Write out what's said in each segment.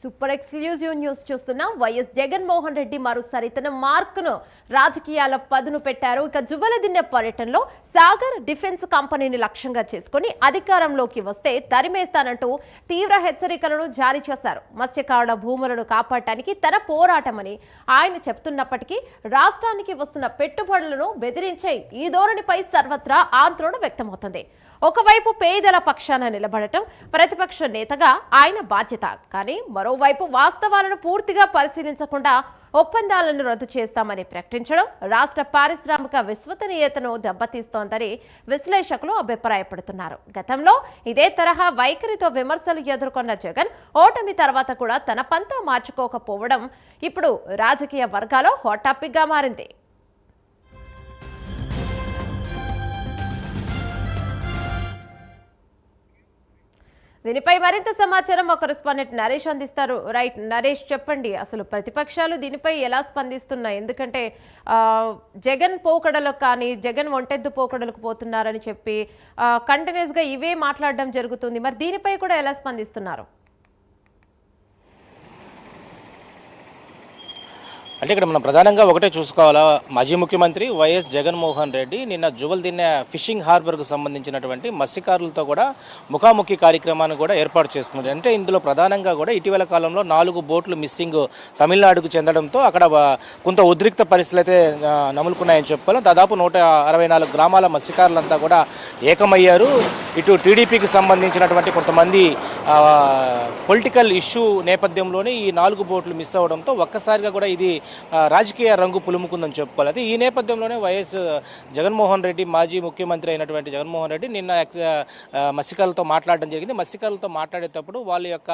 Super exclusive news చూస్తున్నాం. YS Jaganmohan Reddy మరోసారి తన మార్కును రాజకీయాల పదును పెట్టారు. ఇక జువ్వలదిన్నె పర్యటనలో సాగర్ డిఫెన్స్ కంపెనీని లక్ష్యంగా చేసుకుని అధికారంలోకి వస్తే తరిమేస్తానంటూ తీవ్ర హెచ్చరికలను జారీ చేశారు. మత్స్యకారుల భూములను కాపాడటానికి తన పోరాటమని ఆయన చెప్తున్నప్పటికీ రాష్ట్రానికి వస్తున్న పెట్టుబడులను బెదిరించే ఈ ధోరణిపై సర్వత్రా ఆందోళన వ్యక్తమవుతుంది. ఒకవైపు పేదల పక్షాన నిలబడటం ప్రతిపక్ష నేతగా ఆయన బాధ్యత, కానీ మరోవైపు వాస్తవాలను పూర్తిగా పరిశీలించకుండా ఒప్పందాలను రద్దు చేస్తామని ప్రకటించడం రాష్ట్ర పారిశ్రామిక విశ్వసనీయతను దెబ్బతీస్తోందని విశ్లేషకులు అభిప్రాయపడుతున్నారు. గతంలో ఇదే తరహా వైఖరితో విమర్శలు ఎదుర్కొన్న జగన్ ఓటమి తర్వాత కూడా తన పంతా మార్చుకోకపోవడం ఇప్పుడు రాజకీయ వర్గాల్లో హాట్ టాపిక్ గా మారింది. దీనిపై మరింత సమాచారం మా కరెస్పాండెంట్ నరేష్ అందిస్తారు. రైట్ నరేష్, చెప్పండి అసలు ప్రతిపక్షాలు దీనిపై ఎలా స్పందిస్తున్నాయి? ఎందుకంటే జగన్ పోకడలకు కానీ జగన్ ఒంటెద్దు పోకడలకు పోతున్నారని చెప్పి కంటిన్యూస్ గా ఇవే మాట్లాడడం జరుగుతుంది. మరి దీనిపై కూడా ఎలా స్పందిస్తున్నారు? అంటే ఇక్కడ మనం ప్రధానంగా ఒకటే చూసుకోవాలా, మాజీ ముఖ్యమంత్రి వైఎస్ జగన్మోహన్ రెడ్డి నిన్న జువల్దిన్నె ఫిషింగ్ హార్బర్కు సంబంధించినటువంటి మత్స్యకారులతో కూడా ముఖాముఖి కార్యక్రమాన్ని కూడా ఏర్పాటు చేసుకున్నారు. అంటే ఇందులో ప్రధానంగా కూడా ఇటీవల కాలంలో 4 బోట్లు మిస్సింగ్ తమిళనాడుకు చెందడంతో అక్కడ కొంత ఉద్రిక్త పరిస్థితులు అయితే నములుకున్నాయని చెప్పుకోవాలి. దాదాపు 164 గ్రామాల మత్స్యకారులంతా కూడా ఏకమయ్యారు. ఇటు టీడీపీకి సంబంధించినటువంటి కొంతమంది పొలిటికల్ ఇష్యూ నేపథ్యంలోనే ఈ 4 బోట్లు మిస్ అవడంతో ఒక్కసారిగా కూడా ఇది రాజకీయ రంగు పులుముకుందని చెప్పుకోవాలి. అయితే ఈ నేపథ్యంలోనే వైఎస్ జగన్మోహన్ రెడ్డి, మాజీ ముఖ్యమంత్రి అయినటువంటి జగన్మోహన్ రెడ్డి నిన్న మత్స్యకారులతో మాట్లాడడం జరిగింది. మత్స్యకారులతో మాట్లాడేటప్పుడు వాళ్ళ యొక్క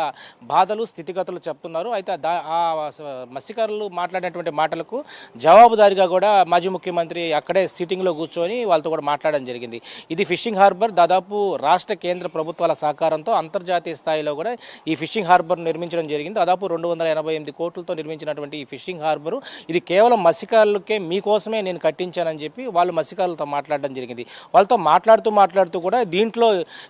బాధలు, స్థితిగతులు చెప్తున్నారు. అయితే ఆ మత్స్యకారులు మాట్లాడినటువంటి మాటలకు జవాబుదారిగా కూడా మాజీ ముఖ్యమంత్రి అక్కడే సిట్టింగ్లో కూర్చొని వాళ్ళతో కూడా మాట్లాడడం జరిగింది. ఇది ఫిషింగ్ హార్బర్ దాదాపు రాష్ట్ర కేంద్ర ప్రభుత్వాల సహకారంతో అంతర్జాతీయ స్థాయిలో కూడా ఈ ఫిషింగ్ హార్బర్ నిర్మించడం జరిగింది. దాదాపు 288 కోట్లతో నిర్మించినటువంటి ఈ ఫిషింగ్ హార్బర్ ఇది కేవలం మత్స్యకారులకే, మీకోసమే నేను కట్టించానని చెప్పి వాళ్ళు మత్స్యకారులతో మాట్లాడడం జరిగింది. వాళ్ళతో మాట్లాడుతూ కూడా దీంట్లో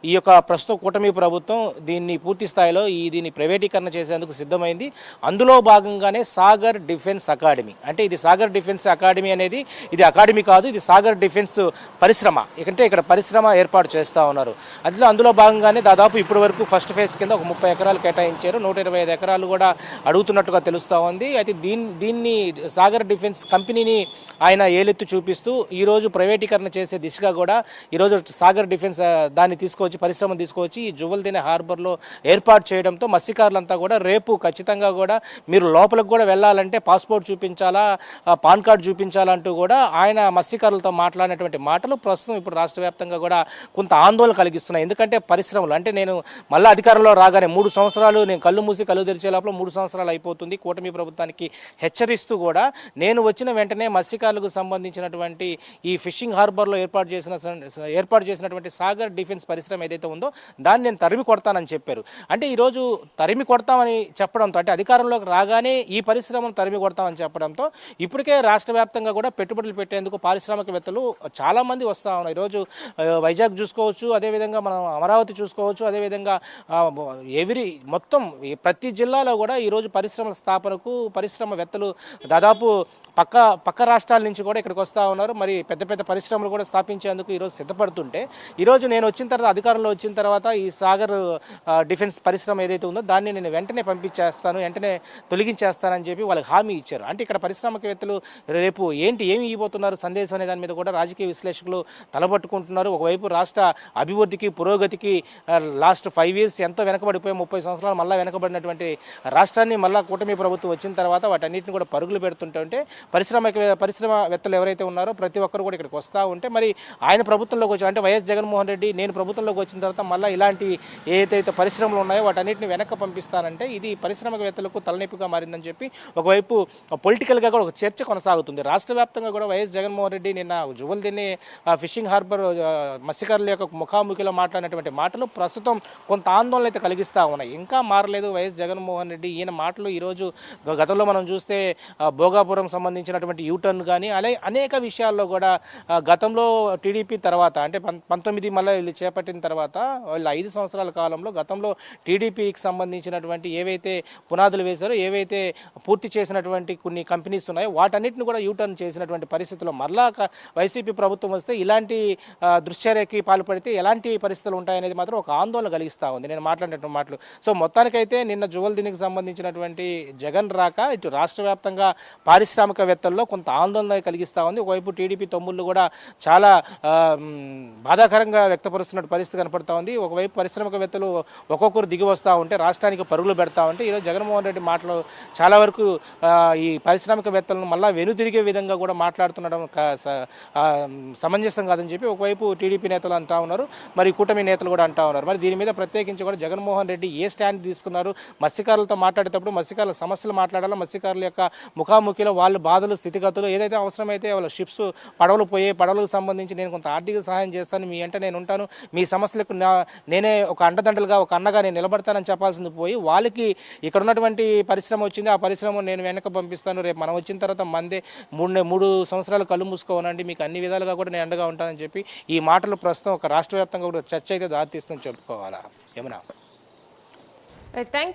ఈ యొక్క ప్రస్తుత కూటమి ప్రభుత్వం దీన్ని పూర్తి స్థాయిలో దీన్ని ప్రైవేటీకరణ చేసేందుకు సిద్ధమైంది. అందులో భాగంగానే సాగర్ డిఫెన్స్ అకాడమీ, అంటే ఇది సాగర్ డిఫెన్స్ అకాడమీ అనేది ఇది అకాడమీ కాదు, ఇది సాగర్ డిఫెన్స్ పరిశ్రమ. అంటే ఇక్కడ పరిశ్రమ ఏర్పాటు చేస్తూ ఉన్నారు. అందులో భాగంగానే దాదాపు ఇప్పటి వరకు ఫస్ట్ ఫేజ్ కింద ఒక 30 ఎకరాలు కేటాయించారు. 125 ఎకరాలు కూడా అడుగుతున్నట్టుగా తెలుస్తూ ఉంది. అయితే దీన్ని సాగర్ డిఫెన్స్ కంపెనీని ఆయన ఏలెత్తి చూపిస్తూ ఈరోజు ప్రైవేటీకరణ చేసే దిశగా కూడా ఈరోజు సాగర్ డిఫెన్స్ దాన్ని తీసుకొచ్చి, పరిశ్రమను తీసుకొచ్చి ఈ జువల్దిన్నె హార్బర్లో ఏర్పాటు చేయడంతో మత్స్యకారులంతా కూడా రేపు ఖచ్చితంగా కూడా మీరు లోపలికి కూడా వెళ్ళాలంటే పాస్పోర్ట్ చూపించాలా, పాన్ కార్డు చూపించాలంటూ కూడా ఆయన మత్స్యకారులతో మాట్లాడినటువంటి మాటలు ప్రస్తుతం ఇప్పుడు రాష్ట్ర వ్యాప్తంగా కూడా కొంత ఆందోళన కలిగిస్తున్నాయి. ఎందుకంటే పరిశ్రమలు అంటే నేను మళ్ళీ అధికారంలో రాగానే 3 సంవత్సరాలు నేను కళ్ళు మూసి కళ్ళు తెరిచే లోపల 3 సంవత్సరాలు అయిపోతుంది. కూటమి ప్రభుత్వానికి హెచ్చరిస్తూ కూడా నేను వచ్చిన వెంటనే మత్స్యకారులకు సంబంధించినటువంటి ఈ ఫిషింగ్ హార్బర్లో ఏర్పాటు చేసినటువంటి సాగర్ డిఫెన్స్ పరిశ్రమ ఏదైతే ఉందో దాన్ని నేను తరిమి కొడతానని చెప్పారు. అంటే ఈరోజు తరిమి కొడతామని చెప్పడంతో, అంటే అధికారంలోకి రాగానే ఈ పరిశ్రమను తరిమి కొడతామని చెప్పడంతో ఇప్పటికే రాష్ట్ర వ్యాప్తంగా కూడా పెట్టుబడులు పెట్టేందుకు పారిశ్రామికవేత్తలు చాలా మంది వస్తూ ఉన్నారు. ఈరోజు వైజాగ్ చూసుకోవచ్చు, అదేవిధంగా మనం అమరావతి చూసుకోవచ్చు, అదేవిధంగా మొత్తం ప్రతి జిల్లాలో కూడా ఈరోజు పరిశ్రమల స్థాపనకు పరిశ్రమవేత్తలు దాదాపు పక్క రాష్ట్రాల నుంచి కూడా ఇక్కడికి వస్తూ ఉన్నారు. మరి పెద్ద పెద్ద పరిశ్రమలు కూడా స్థాపించేందుకు ఈరోజు సిద్ధపడుతుంటే ఈరోజు నేను వచ్చిన తర్వాత, అధికారంలో వచ్చిన తర్వాత ఈ సాగర్ డిఫెన్స్ పరిశ్రమ ఏదైతే ఉందో దాన్ని నేను వెంటనే పంపించేస్తాను, వెంటనే తొలగించేస్తానని చెప్పి వాళ్ళకి హామీ ఇచ్చారు. అంటే ఇక్కడ పారిశ్రామికవేత్తలు రేపు ఏమి ఇవ్వబోతున్నారు సందేశం అనే దాని మీద కూడా రాజకీయ విశ్లేషకులు తలబట్టుకుంటున్నారు. ఒకవైపు రాష్ట్ర అభివృద్ధికి, పురోగతికి లాస్ట్ 5 years ఎంతో వెనకబడిపోయి 30 సంవత్సరాలు మళ్ళీ వెనకబడినటువంటి రాష్ట్రాన్ని మళ్ళీ కూటమి ప్రభుత్వం వచ్చిన తర్వాత వాటన్నిటిని కూడా పరుగులు పెడుతుంటే పరిశ్రమవేత్తలు ఎవరైతే ఉన్నారో ప్రతి ఒక్కరు కూడా ఇక్కడికి వస్తూ ఉంటే, మరి ఆయన ప్రభుత్వంలోకి వచ్చి, అంటే వైఎస్ జగన్మోహన్ రెడ్డి నేను ప్రభుత్వంలోకి వచ్చిన తర్వాత మళ్ళీ ఇలాంటి ఏదైతే పరిశ్రమలు ఉన్నాయో వాటన్నిటిని వెనక్కి పంపిస్తానంటే ఇది పరిశ్రమవేత్తలకు తలనొప్పిగా మారిందని చెప్పి ఒకవైపు పొలిటికల్గా కూడా ఒక చర్చ కొనసాగుతుంది. రాష్ట్ర వ్యాప్తంగా కూడా వైఎస్ జగన్మోహన్ రెడ్డి నిన్న జువల్దిన్నె ఫిషింగ్ హార్బర్ మత్స్యకారుల యొక్క ముఖాముఖిలో మాట్లాడినటువంటి మాటలు ప్రస్తుతం కొంత ఆందోళన అయితే కలిగిస్తూ ఉన్నాయి. ఇంకా మారలేదు వైఎస్ జగన్మోహన్ రెడ్డి. ఈయన మాటలు ఈరోజు గతంలో మనం చూస్తే భోగాపురం సంబంధించినటువంటి యూటర్న్ కానీ అలాగే అనేక విషయాల్లో కూడా గతంలో టీడీపీ తర్వాత అంటే 19 మళ్ళీ వీళ్ళు చేపట్టిన తర్వాత వాళ్ళు 5 సంవత్సరాల కాలంలో గతంలో టీడీపీకి సంబంధించినటువంటి ఏవైతే పునాదులు వేశారో ఏవైతే పూర్తి చేసినటువంటి కొన్ని కంపెనీస్ ఉన్నాయో వాటన్నిటిని కూడా యూటర్న్ చేసినటువంటి పరిస్థితుల్లో మరలా వైసీపీ ప్రభుత్వం వస్తే ఇలాంటి దుశ్చర్యకి పాల్పడితే ఎలాంటి పరిస్థితులు ఉంటాయనేది మాత్రం ఒక ఆందోళన కలిగిస్తూ ఉంది నేను మాట్లాడినటువంటి మాటలు. సో మొత్తానికైతే నిన్న జువల్దినికి సంబంధించినటువంటి జగన్ రాక ఇటు రాష్ట్ర వ్యాప్తంగా పారిశ్రామికవేత్తల్లో కొంత ఆందోళన కలిగిస్తూ ఉంది. ఒకవైపు టీడీపీ తమ్ముళ్ళు కూడా చాలా బాధాకరంగా వ్యక్తపరుస్తున్న పరిస్థితి కనపడతా ఉంది. ఒకవైపు పారిశ్రామికవేత్తలు ఒక్కొక్కరు దిగి వస్తూ ఉంటే రాష్ట్రానికి పరుగులు పెడతా ఉంటే ఈరోజు జగన్మోహన్ రెడ్డి మాటలు చాలా వరకు ఈ పారిశ్రామికవేత్తలను మళ్ళా వెనుదిరిగే విధంగా కూడా మాట్లాడుతుండడం సమంజసం కాదని చెప్పి ఒకవైపు టీడీపీ నేతలు అంటా ఉన్నారు, మరి కూటమి నేతలు కూడా అంటా ఉన్నారు. మరి దీని మీద ప్రత్యేకించి కూడా జగన్మోహన్ రెడ్డి ఏ స్టాండ్ తీసుకున్నారు, మత్స్యకారులతో మాట్లాడేటప్పుడు మత్స్యకారుల సమస్యలు మాట్లాడాలా, మత్స్యకారుల యొక్క ముఖాముఖిలో వాళ్ళ బాధలు స్థితిగతులు ఏదైతే అవసరమైతే వాళ్ళ షిప్స్ పడవలు పడవలకు సంబంధించి నేను కొంత ఆర్థిక సహాయం చేస్తాను, మీ అంటే నేను ఉంటాను, మీ సమస్యలకు నేనే ఒక అండదండలుగా ఒక అన్నగా నేను నిలబడతానని చెప్పాల్సింది పోయి వాళ్ళకి ఇక్కడ ఉన్నటువంటి పరిశ్రమ వచ్చింది ఆ పరిశ్రమ నేను వెనక పంపిస్తాను, రేపు మనం వచ్చిన తర్వాత మందే 3 సంవత్సరాలు కళ్ళు మూసుకోవనండి, మీకు అన్ని విధాలుగా కూడా నేను అండగా ఉంటానని చెప్పి ఈ మాటలు ప్రస్తుతం ఒక రాష్ట్ర వ్యాప్తంగా కూడా చర్చ అయితే దారితీస్తుందని చెప్పుకోవాలా. ఏమన్నా థ్యాంక్ యూ.